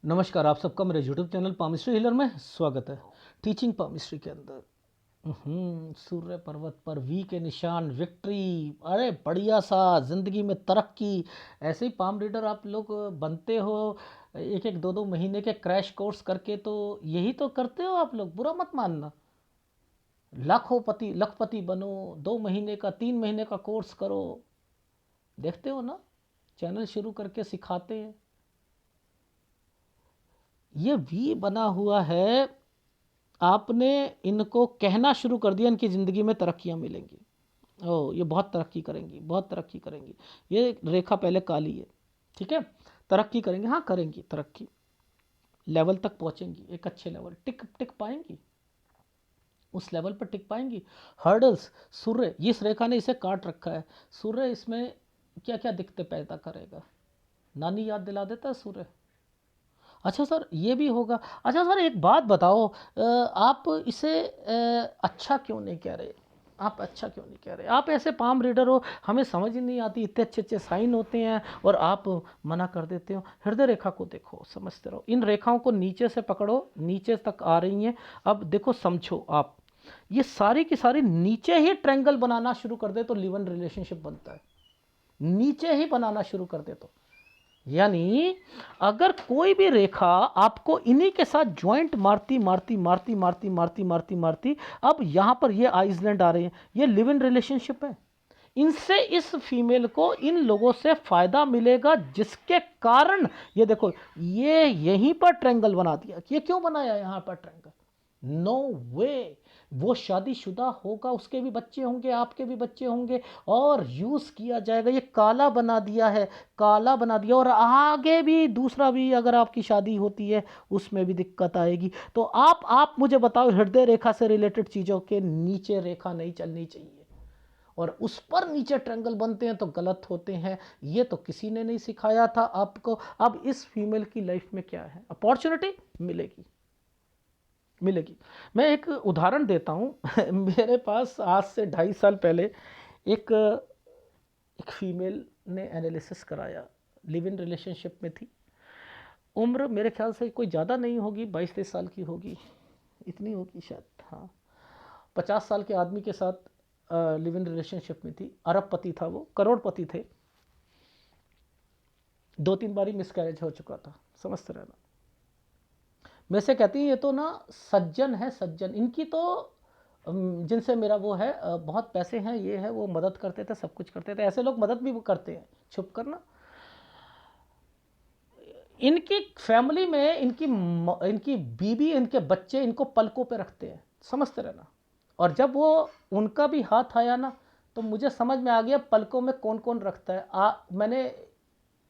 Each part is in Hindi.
नमस्कार, आप सबका मेरे यूट्यूब चैनल पामिस्ट्री हीलर में स्वागत है। टीचिंग पामिस्ट्री के अंदर सूर्य पर्वत पर वी के निशान, विक्ट्री, अरे बढ़िया सा जिंदगी में तरक्की। ऐसे ही पाम रीडर आप लोग बनते हो, एक एक दो दो महीने के क्रैश कोर्स करके, तो यही तो करते हो आप लोग, बुरा मत मानना। लाखोपति लखपति बनो, 2 महीने का 3 महीने का कोर्स करो। देखते हो ना, चैनल शुरू करके सिखाते हैं। ये वी बना हुआ है, आपने इनको कहना शुरू कर दिया इनकी ज़िंदगी में तरक्कियाँ मिलेंगी। ओह, ये बहुत तरक्की करेंगी, बहुत तरक्की करेंगी। ये रेखा पहले काली है, ठीक है। तरक्की करेंगे, हाँ करेंगी तरक्की, लेवल तक पहुंचेंगी, एक अच्छे लेवल टिक टिक पाएंगी, उस लेवल पर टिक पाएंगी। हर्डल्स, सूर्य, इस रेखा ने इसे काट रखा है। सूर्य इसमें क्या क्या दिक्कतें पैदा करेगा, नानी याद दिला देता है सूर्य। अच्छा सर, ये भी होगा। अच्छा सर, एक बात बताओ, आप इसे अच्छा क्यों नहीं कह रहे? आप अच्छा क्यों नहीं कह रहे? आप ऐसे पाम रीडर हो, हमें समझ ही नहीं आती, इतने अच्छे अच्छे साइन होते हैं और आप मना कर देते हो। हृदय रेखा को देखो, समझते रहो। इन रेखाओं को नीचे से पकड़ो, नीचे तक आ रही हैं। अब देखो, समझो आप, ये सारी की सारी नीचे ही ट्रायंगल बनाना शुरू कर दे तो लिव इन रिलेशनशिप बनता है। नीचे ही बनाना शुरू कर दे तो, यानी अगर कोई भी रेखा आपको इन्हीं के साथ ज्वाइंट मारती मारती मारती मारती मारती मारती मारती, अब यहां पर ये आइसलैंड आ रहे हैं, ये लिव इन रिलेशनशिप है। इनसे, इस फीमेल को इन लोगों से फायदा मिलेगा, जिसके कारण ये देखो, ये यहीं पर ट्रायंगल बना दिया। ये क्यों बनाया यहां पर ट्रायंगल? नो वे, वो शादीशुदा होगा, उसके भी बच्चे होंगे, आपके भी बच्चे होंगे, और यूज किया जाएगा। ये काला बना दिया है, काला बना दिया, और आगे भी दूसरा भी अगर आपकी शादी होती है उसमें भी दिक्कत आएगी। तो आप मुझे बताओ, हृदय रेखा से रिलेटेड चीजों के नीचे रेखा नहीं चलनी चाहिए, और उस पर नीचे ट्रायंगल बनते हैं तो गलत होते हैं। ये तो किसी ने नहीं सिखाया था आपको। अब इस फीमेल की लाइफ में क्या है, अपॉर्चुनिटी मिलेगी, मिलेगी। मैं एक उदाहरण देता हूँ मेरे पास आज से 2.5 साल पहले एक एक फीमेल ने एनालिसिस कराया, लिव इन रिलेशनशिप में थी। उम्र मेरे ख्याल से कोई ज़्यादा नहीं होगी, 22-23 साल की होगी, इतनी होगी शायद, हाँ। 50 साल के आदमी के साथ लिव इन रिलेशनशिप में थी। अरबपति था वो, करोड़पति थे। 2-3 बारी मिसकैरेज हो चुका था, समझते रहना। मैं से कहती ये तो ना सज्जन है, सज्जन। इनकी तो जिनसे मेरा वो है, बहुत पैसे हैं, ये है वो, मदद करते थे, सब कुछ करते थे। ऐसे लोग मदद भी करते हैं छुप कर ना। इनकी फैमिली में इनकी बीबी, इनके बच्चे इनको पलकों पे रखते हैं, समझते रहना। और जब वो उनका भी हाथ आया ना, तो मुझे समझ में आ गया पलकों में कौन कौन रखता है। मैंने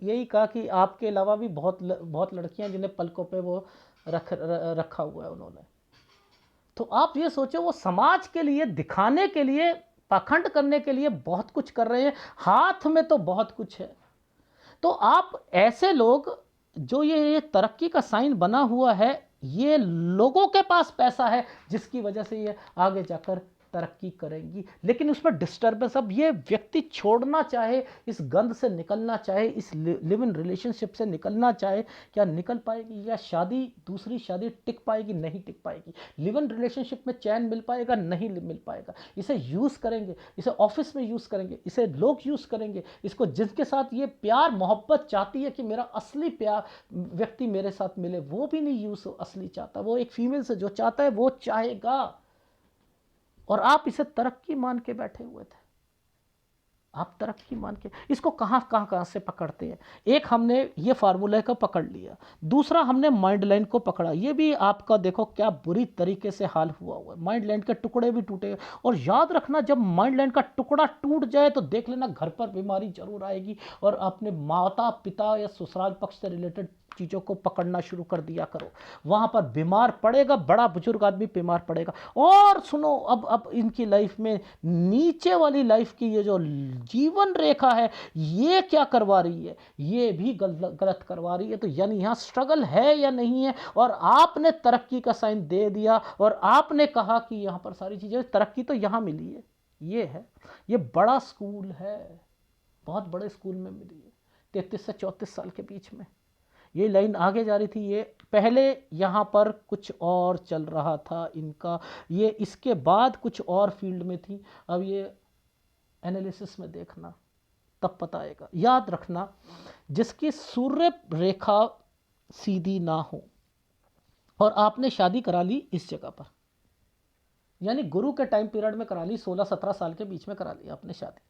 यही कहा कि आपके अलावा भी बहुत लड़कियां जिन्हें पलकों पे वो रखा हुआ है उन्होंने। तो आप ये सोचो, वो समाज के लिए, दिखाने के लिए, पाखंड करने के लिए बहुत कुछ कर रहे हैं, हाथ में तो बहुत कुछ है। तो आप ऐसे लोग, जो ये तरक्की का साइन बना हुआ है, ये लोगों के पास पैसा है जिसकी वजह से ये आगे जाकर तरक्की करेंगी। लेकिन उसमें डिस्टर्बेंस, अब ये व्यक्ति छोड़ना चाहे, इस गंध से निकलना चाहे, इस लिव इन रिलेशनशिप से निकलना चाहे, क्या निकल पाएगी? या शादी, दूसरी शादी टिक पाएगी? नहीं टिक पाएगी। लिव इन रिलेशनशिप में चैन मिल पाएगा? नहीं मिल पाएगा। इसे यूज़ करेंगे, इसे ऑफिस में यूज़ करेंगे, इसे लोग यूज़ करेंगे, इसको जिसके साथ ये प्यार मोहब्बत चाहती है कि मेरा असली प्यार व्यक्ति मेरे साथ मिले, वो भी नहीं यूज़ असली चाहता। वो एक फीमेल से जो चाहता है वो चाहेगा, और आप इसे तरक्की मान के बैठे हुए थे। आप तरक्की मान के इसको कहाँ से पकड़ते हैं? एक हमने ये फार्मूला का पकड़ लिया, दूसरा हमने माइंड लाइन को पकड़ा। ये भी आपका देखो क्या बुरी तरीके से हाल हुआ है, माइंड लाइन के टुकड़े भी टूटे। और याद रखना, जब माइंड लाइन का टुकड़ा टूट जाए तो देख लेना घर पर बीमारी जरूर आएगी, और अपने माता पिता या ससुराल पक्ष से रिलेटेड चीज़ों को पकड़ना शुरू कर दिया करो। वहां पर बीमार पड़ेगा, बड़ा बुजुर्ग आदमी बीमार पड़ेगा। और सुनो, अब इनकी लाइफ में नीचे वाली लाइफ की ये जो जीवन रेखा है, ये क्या करवा रही है? ये भी गलत करवा रही है। तो यानी यहां स्ट्रगल है या नहीं है? और आपने तरक्की का साइन दे दिया, और आपने कहा कि यहां पर सारी चीजें, तरक्की तो यहां मिली है, ये है, ये बड़ा स्कूल है, बहुत बड़े स्कूल में मिली है, 33 से 34 साल के बीच में। ये लाइन आगे जा रही थी। ये पहले यहाँ पर कुछ और चल रहा था इनका, ये इसके बाद कुछ और फील्ड में थी। अब ये एनालिसिस में देखना, तब पता आएगा। याद रखना, जिसकी सूर्य रेखा सीधी ना हो और आपने शादी करा ली इस जगह पर, यानी गुरु के टाइम पीरियड में करा ली, 16-17 साल के बीच में करा ली आपने शादी,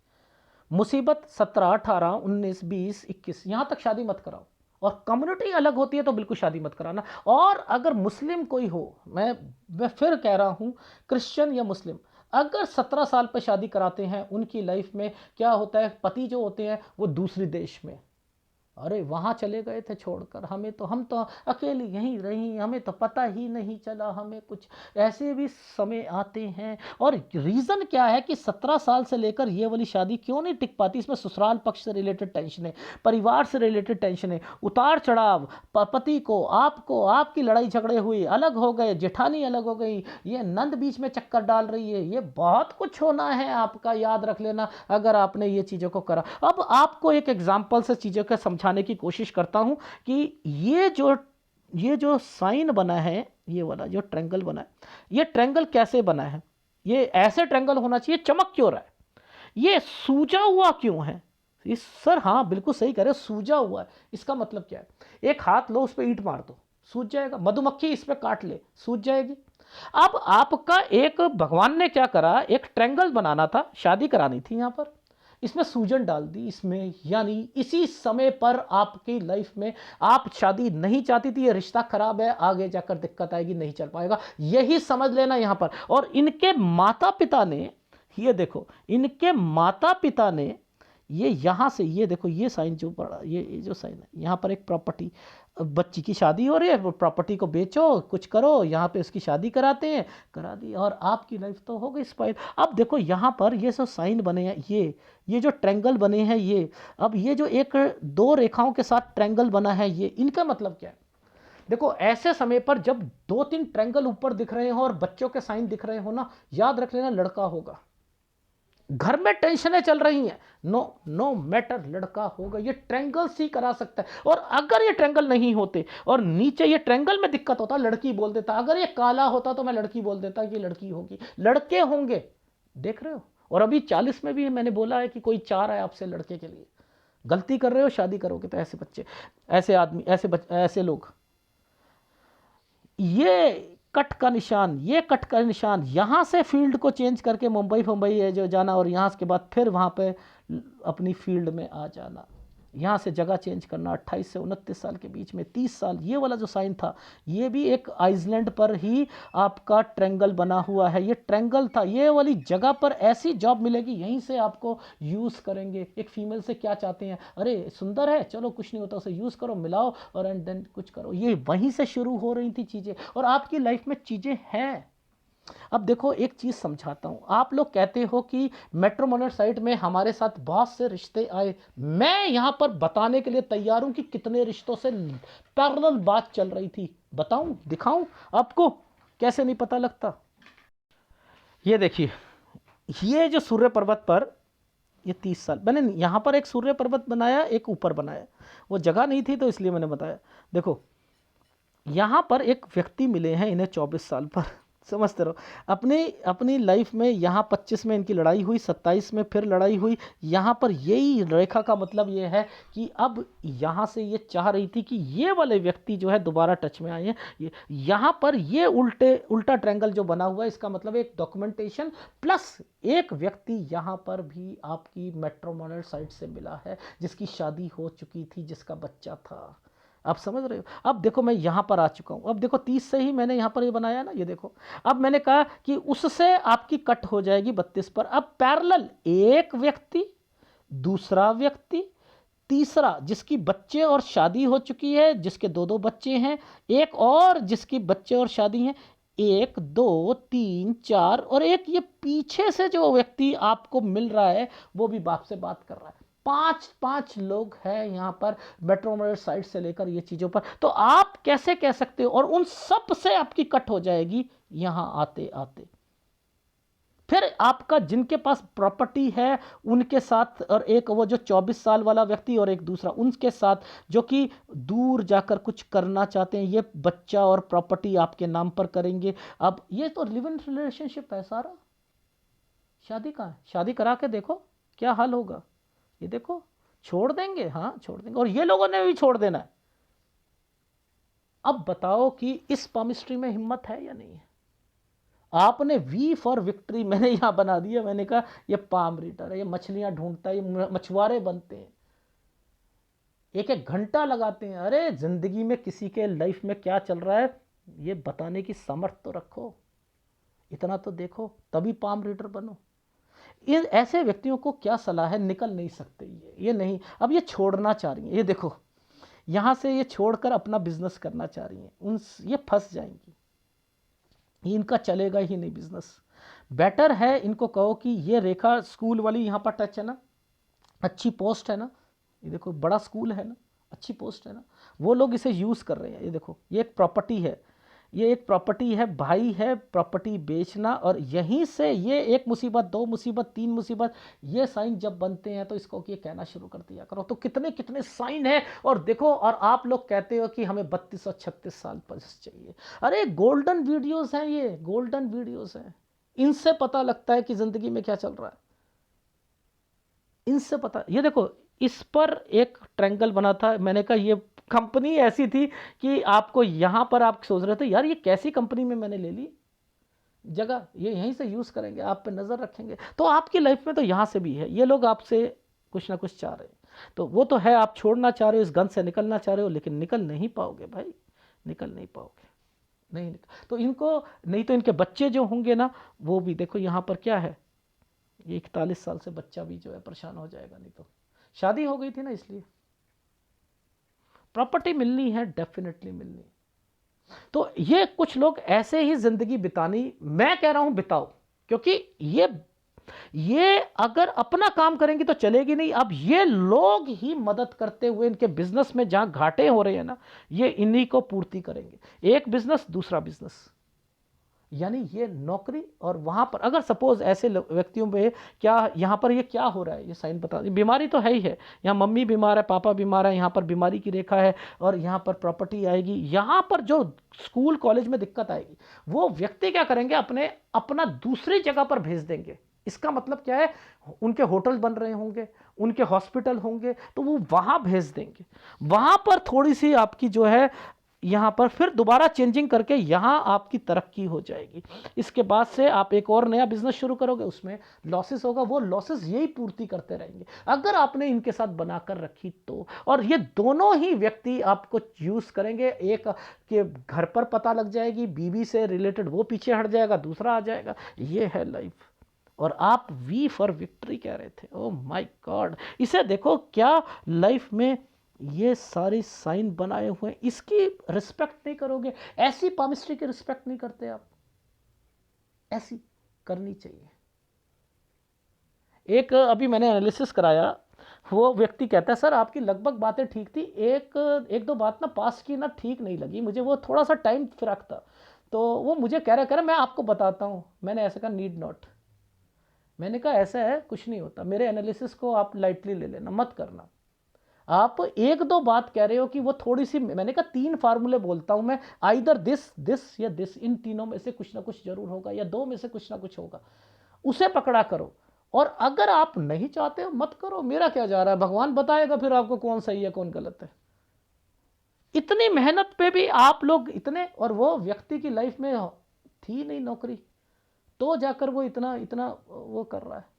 मुसीबत 17, 18, 19, 20, 21, यहाँ तक शादी मत कराओ। और कम्युनिटी अलग होती है तो बिल्कुल शादी मत कराना। और अगर मुस्लिम कोई हो, मैं फिर कह रहा हूँ, क्रिश्चियन या मुस्लिम, अगर 17 साल पर शादी कराते हैं, उनकी लाइफ में क्या होता है, पति जो होते हैं वो दूसरे देश में, अरे वहाँ चले गए थे छोड़कर हमें, तो हम तो अकेले यहीं रही, हमें तो पता ही नहीं चला, हमें कुछ ऐसे भी समय आते हैं। और रीज़न क्या है कि 17 साल से लेकर ये वाली शादी क्यों नहीं टिक पाती? इसमें ससुराल पक्ष से रिलेटेड टेंशन है, परिवार से रिलेटेड टेंशन है, उतार चढ़ाव, पति को, आपको, आपकी लड़ाई झगड़े हुई, अलग हो गए, जेठानी अलग हो गई, ये नंद बीच में चक्कर डाल रही है, ये बहुत कुछ होना है आपका, याद रख लेना अगर आपने ये चीज़ों को करा। अब आपको एक एग्जाम्पल से चीज़ों को समझाने की कोशिश करता हूं कि ये जो साइन बना है, ये वाला जो ट्रायंगल बना है, ये ट्रायंगल कैसे बना है? ये ऐसे ट्रायंगल होना चाहिए, चमक क्यों रहा है? ये सूजा हुआ क्यों है? इस सर हाँ बिल्कुल सही कह रहे, सूजा हुआ है। इसका मतलब क्या है? एक हाथ लो, उस पर ईंट मार दो, सूज जाएगा। मधुमक्खी इस पे काट ले, सूज जाएगी। अब आपका एक भगवान ने क्या करा, एक ट्रायंगल बनाना था, शादी करानी थी, यहां पर इसमें सूजन डाल दी इसमें, यानी इसी समय पर आपकी लाइफ में आप शादी नहीं चाहती थी, ये रिश्ता खराब है, आगे जाकर दिक्कत आएगी, नहीं चल पाएगा, यही समझ लेना यहां पर। और इनके माता पिता ने, ये देखो, इनके माता पिता ने ये यहां से, ये देखो, ये साइन जो पड़ा, ये जो साइन है, यहां पर एक प्रॉपर्टी, बच्ची की शादी हो रही है, वो प्रॉपर्टी को बेचो, कुछ करो, यहाँ पे उसकी शादी कराते हैं, करा दी, और आपकी लाइफ तो हो गई स्पाइल। अब देखो यहाँ पर ये सब साइन बने हैं, ये जो ट्रायंगल बने हैं, ये अब ये जो एक दो रेखाओं के साथ ट्रायंगल बना है, ये इनका मतलब क्या है? देखो, ऐसे समय पर जब 2-3 ट्रायंगल ऊपर दिख रहे हो और बच्चों के साइन दिख रहे हो ना, याद रख लेना लड़का होगा। घर में टेंशनें चल रही हैं, नो मैटर, लड़का होगा। ये ट्रायंगल ही करा सकता है। और अगर ये ट्रायंगल नहीं होते और नीचे ये ट्रायंगल में दिक्कत होता, लड़की बोल देता। अगर ये काला होता तो मैं लड़की बोल देता कि लड़की होगी, लड़के होंगे। देख रहे हो? और अभी 40 में भी मैंने बोला है कि कोई चाह रहा है आपसे लड़के के लिए, गलती कर रहे हो, शादी करोगे तो ऐसे बच्चे, ऐसे आदमी, ऐसे लोग। ये कट का निशान, ये कट का निशान, यहाँ से फील्ड को चेंज करके मुंबई है जो जाना, और यहाँ के बाद फिर वहाँ पे अपनी फील्ड में आ जाना, यहाँ से जगह चेंज करना। 28 से 29 साल के बीच में 30 साल, ये वाला जो साइन था, ये भी एक आइसलैंड पर ही आपका ट्रायंगल बना हुआ है। ये ट्रायंगल था, ये वाली जगह पर ऐसी जॉब मिलेगी, यहीं से आपको यूज़ करेंगे। एक फीमेल से क्या चाहते हैं, अरे सुंदर है, चलो कुछ नहीं होता, उसे यूज़ करो, मिलाओ, और एंड देन कुछ करो। ये वहीं से शुरू हो रही थी चीज़ें, और आपकी लाइफ में चीज़ें हैं। अब देखो, एक चीज समझाता हूं। आप लोग कहते हो कि मैट्रिमोनियल साइट में हमारे साथ बहुत से रिश्ते आए। मैं यहां पर बताने के लिए तैयार हूं कि कितने रिश्तों से पैरेलल बात चल रही थी। बताऊं, दिखाऊं आपको, कैसे नहीं पता लगता? ये देखिए, ये जो सूर्य पर्वत पर, ये 30 साल मैंने यहां पर एक सूर्य पर्वत बनाया, एक ऊपर बनाया, वो जगह नहीं थी तो इसलिए मैंने बताया। देखो, यहां पर एक व्यक्ति मिले हैं, इन्हें 24 साल पर, समझते रहो। अपनी लाइफ में यहाँ 25 में इनकी लड़ाई हुई, 27 में फिर लड़ाई हुई। यहाँ पर यही रेखा का मतलब ये है कि अब यहाँ से ये चाह रही थी कि ये वाले व्यक्ति जो है दोबारा टच में आए हैं। यहाँ पर ये उल्टा ट्रायंगल जो बना हुआ है, इसका मतलब एक डॉक्यूमेंटेशन प्लस एक व्यक्ति यहाँ पर भी आपकी मैट्रिमोनियल साइट से मिला है, जिसकी शादी हो चुकी थी, जिसका बच्चा था। आप समझ रहे हो? अब देखो, मैं यहां पर आ चुका हूं। अब देखो, 30 से ही मैंने यहां पर ये बनाया ना, ये देखो। अब मैंने कहा कि उससे आपकी कट हो जाएगी 32 पर। अब पैरेलल एक व्यक्ति, दूसरा व्यक्ति, तीसरा जिसकी बच्चे और शादी हो चुकी है, जिसके 2-2 बच्चे हैं, एक और जिसकी बच्चे और शादी हैं, 1 2 3 4, और एक ये पीछे से जो व्यक्ति आपको मिल रहा है, वो भी बाप से बात कर रहा है। 5 लोग हैं यहाँ पर मैट्रिमोनियल साइट से लेकर ये चीज़ों पर। तो आप कैसे कह सकते हो? और उन सब से आपकी कट हो जाएगी यहाँ आते आते। फिर आपका जिनके पास प्रॉपर्टी है उनके साथ, और एक वो जो 24 साल वाला व्यक्ति और एक दूसरा उनके साथ जो कि दूर जाकर कुछ करना चाहते हैं, ये बच्चा और प्रॉपर्टी आपके नाम पर करेंगे। अब ये तो लिव इन रिलेशनशिप है सारा। शादी कहाँ है? शादी करा के देखो क्या हाल होगा। ये देखो, छोड़ देंगे, हाँ छोड़ देंगे, और ये लोगों ने भी छोड़ देना है। अब बताओ कि इस पामिस्ट्री में हिम्मत है या नहीं है? आपने वी फॉर विक्ट्री मैंने यहां बना दिया। मैंने कहा ये पाम रीडर है, ये मछलियां ढूंढता है, ये मछुआरे बनते हैं, एक एक घंटा लगाते हैं। अरे जिंदगी में किसी के लाइफ में क्या चल रहा है ये बताने की समर्थ तो रखो, इतना तो देखो, तभी पाम रीडर बनो। इन ऐसे व्यक्तियों को क्या सलाह है, निकल नहीं सकते ये नहीं। अब ये छोड़ना चाह रही हैं, ये देखो यहां से ये छोड़कर अपना बिजनेस करना चाह रही हैं, उन ये फंस जाएंगी, इनका चलेगा ही नहीं बिजनेस। बेटर है इनको कहो कि ये रेखा स्कूल वाली यहाँ पर टच है ना, अच्छी पोस्ट है ना, ये देखो बड़ा स्कूल है ना, अच्छी पोस्ट है ना, वो लोग इसे यूज़ कर रहे हैं। ये देखो ये एक प्रॉपर्टी है, ये एक प्रॉपर्टी है, भाई है प्रॉपर्टी बेचना, और यहीं से ये एक मुसीबत, दो मुसीबत, तीन मुसीबत, ये साइन जब बनते हैं तो इसको ये कहना शुरू कर दिया करो। तो कितने कितने साइन है, और देखो, और आप लोग कहते हो कि हमें 32 और 36 साल बस चाहिए। अरे गोल्डन वीडियोस हैं, ये गोल्डन वीडियोस हैं, इनसे पता लगता है कि जिंदगी में क्या चल रहा है, इनसे पता। ये देखो इस पर एक ट्रायंगल बना था, मैंने कहा ये कंपनी ऐसी थी कि आपको यहां पर आप सोच रहे थे यार ये कैसी कंपनी में मैंने ले ली जगह, ये यहीं से यूज करेंगे, आप पे नजर रखेंगे। तो आपकी लाइफ में तो यहां से भी है, ये लोग आपसे कुछ ना कुछ चाह रहे हैं। तो वो तो है, आप छोड़ना चाह रहे हो, इस गंध से निकलना चाह रहे हो, लेकिन निकल नहीं पाओगे भाई, निकल नहीं पाओगे, नहीं निकल। तो इनको, नहीं तो इनके बच्चे जो होंगे ना, वो भी देखो यहां पर क्या है, ये 41 साल से बच्चा भी जो है परेशान हो जाएगा। नहीं तो शादी हो गई थी ना, इसलिए प्रॉपर्टी मिलनी है, डेफिनेटली मिलनी। तो ये कुछ लोग ऐसे ही जिंदगी बितानी, मैं कह रहा हूं बिताओ, क्योंकि ये अगर अपना काम करेंगे तो चलेगी नहीं। अब ये लोग ही मदद करते हुए इनके बिजनेस में जहां घाटे हो रहे हैं ना, ये इन्हीं को पूर्ति करेंगे, एक बिजनेस दूसरा बिजनेस। यानी ये नौकरी, और वहां पर अगर सपोज ऐसे व्यक्तियों में क्या, यहां पर ये क्या हो रहा है, ये साइन बता, बीमारी तो है ही है, यहाँ मम्मी बीमार है, पापा बीमार है, यहाँ पर बीमारी की रेखा है, और यहाँ पर प्रॉपर्टी आएगी। यहाँ पर जो स्कूल कॉलेज में दिक्कत आएगी, वो व्यक्ति क्या करेंगे, अपना दूसरी जगह पर भेज देंगे। इसका मतलब क्या है, उनके होटल बन रहे होंगे, उनके हॉस्पिटल होंगे, तो वो वहां भेज देंगे। वहां पर थोड़ी सी आपकी जो है, यहां पर फिर दोबारा चेंजिंग करके यहां आपकी तरक्की हो जाएगी। इसके बाद से आप एक और नया बिजनेस शुरू करोगे, उसमें लॉसेस होगा, वो लॉसेस यही पूर्ति करते रहेंगे अगर आपने इनके साथ बनाकर रखी तो। और ये दोनों ही व्यक्ति आपको यूज करेंगे, एक के घर पर पता लग जाएगी, बीवी से रिलेटेड वो पीछे हट जाएगा, दूसरा आ जाएगा। ये है लाइफ। और आप वी फॉर विक्ट्री कह रहे थे, ओ माय गॉड, इसे देखो क्या लाइफ में ये सारे साइन बनाए हुए हैं, इसकी रिस्पेक्ट नहीं करोगे। ऐसी पामिस्ट्री की रिस्पेक्ट नहीं करते आप, ऐसी करनी चाहिए। एक अभी मैंने एनालिसिस कराया, वो व्यक्ति कहता है सर आपकी लगभग बातें ठीक थी, एक दो बात ना पास की ना ठीक नहीं लगी मुझे, वो थोड़ा सा टाइम फिरक था, तो वो मुझे कह रहा मैं आपको बताता हूँ। मैंने ऐसा कहा नीड नॉट, मैंने कहा ऐसा है कुछ नहीं होता, मेरे एनालिसिस को आप लाइटली ले लेना, मत करना। आप एक दो बात कह रहे हो कि वो थोड़ी सी, मैंने कहा 3 फार्मूले बोलता हूं मैं, आइदर दिस दिस या दिस, इन तीनों में से कुछ ना कुछ जरूर होगा, या 2 में से कुछ ना कुछ होगा, उसे पकड़ा करो। और अगर आप नहीं चाहते हो मत करो, मेरा क्या जा रहा है, भगवान बताएगा फिर आपको कौन सही है कौन गलत है। इतनी मेहनत पे भी आप लोग इतने, और वो व्यक्ति की लाइफ में थी नहीं नौकरी, तो जाकर वो इतना इतना वो कर रहा है।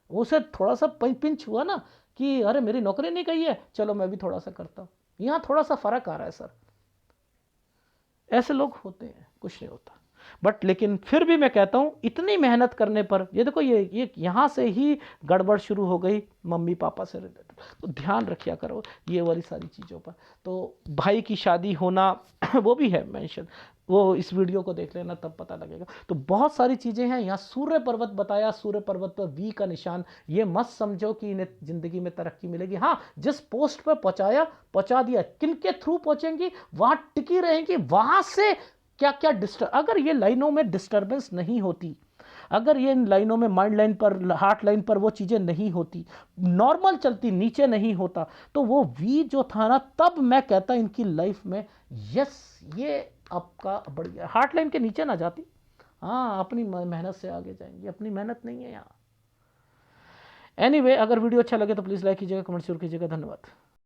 उसे थोड़ा सा पिंच हुआ ना कि अरे मेरी नौकरी नहीं गई है, चलो मैं भी थोड़ा सा करता हूं। यहां थोड़ा सा फर्क आ रहा है सर, ऐसे लोग होते हैं, कुछ नहीं होता। बट लेकिन फिर भी मैं कहता हूं इतनी मेहनत करने पर, ये देखो ये यहां से ही गड़बड़ शुरू हो गई मम्मी पापा से रिलेटेड। तो ध्यान रखिया करो ये वाली सारी चीज़ों पर। तो भाई की शादी होना वो भी है मेंशन, वो इस वीडियो को देख लेना तब पता लगेगा। तो बहुत सारी चीज़ें हैं। यहाँ सूर्य पर्वत बताया, सूर्य पर्वत पर वी का निशान, ये मत समझो कि इन्हें जिंदगी में तरक्की मिलेगी। हाँ, जिस पोस्ट पर पहुंचाया पहुंचा दिया, किन के थ्रू पहुंचेंगी, वहां टिकी रहेंगी, वहां से क्या क्या डिस्टर्ब, अगर ये लाइनों में डिस्टर्बेंस नहीं होती, अगर ये इन लाइनों में, माइंड लाइन पर, हार्ट लाइन पर वो चीज़ें नहीं होती, नॉर्मल चलती, नीचे नहीं होता, तो वो वी जो था ना, तब मैं कहता इनकी लाइफ में यस ये आपका बढ़िया, हार्ट लाइन के नीचे ना जाती। हाँ, अपनी मेहनत से आगे जाएंगे, अपनी मेहनत नहीं है यहाँ। एनीवे, अगर वीडियो अच्छा लगे तो प्लीज़ लाइक कीजिएगा, कमेंट जरूर कीजिएगा। धन्यवाद।